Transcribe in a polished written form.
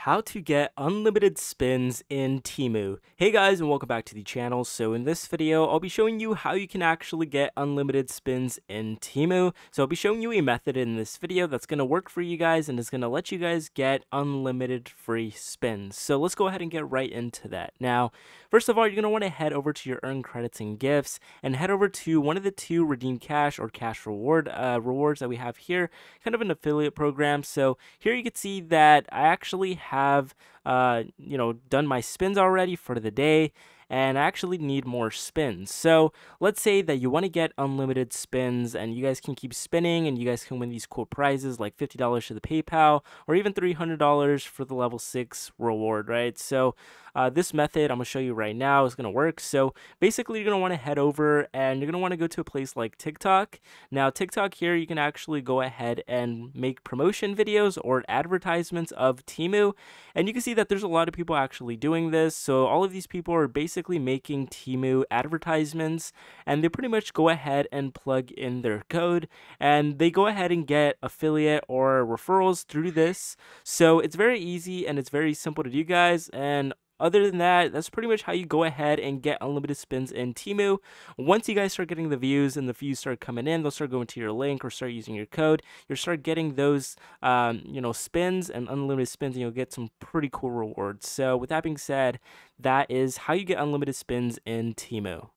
How to get unlimited spins in Temu. Hey guys, and welcome back to the channel. So in this video, I'll be showing you how you can actually get unlimited spins in Temu. So I'll be showing you a method in this video that's going to work for you guys and is going to let you guys get unlimited free spins. So let's go ahead and get right into that. Now, first of all, you're going to want to head over to your earn credits and gifts and head over to one of the two redeem cash or cash rewards that we have here, kind of an affiliate program. So here you can see that I actually have done my spins already for the day, and I actually need more spins. So let's say that you want to get unlimited spins and you guys can keep spinning and you guys can win these cool prizes like $50 to the PayPal or even $300 for the level 6 reward, right? So this method I'm going to show you right now is going to work. So basically you're going to want to head over and you're going to want to go to a place like TikTok. Now TikTok here, you can actually go ahead and make promotion videos or advertisements of Temu, and you can see that there's a lot of people actually doing this. So all of these people are basically making Temu advertisements, and they pretty much go ahead and plug in their code and they go ahead and get affiliate or referrals through this. So it's very easy and it's very simple to do, guys. And other than that, that's pretty much how you go ahead and get unlimited spins in Temu. Once you guys start getting the views and the views start coming in, they'll start going to your link or start using your code. You'll start getting those, spins and unlimited spins, and you'll get some pretty cool rewards. So with that being said, that is how you get unlimited spins in Temu.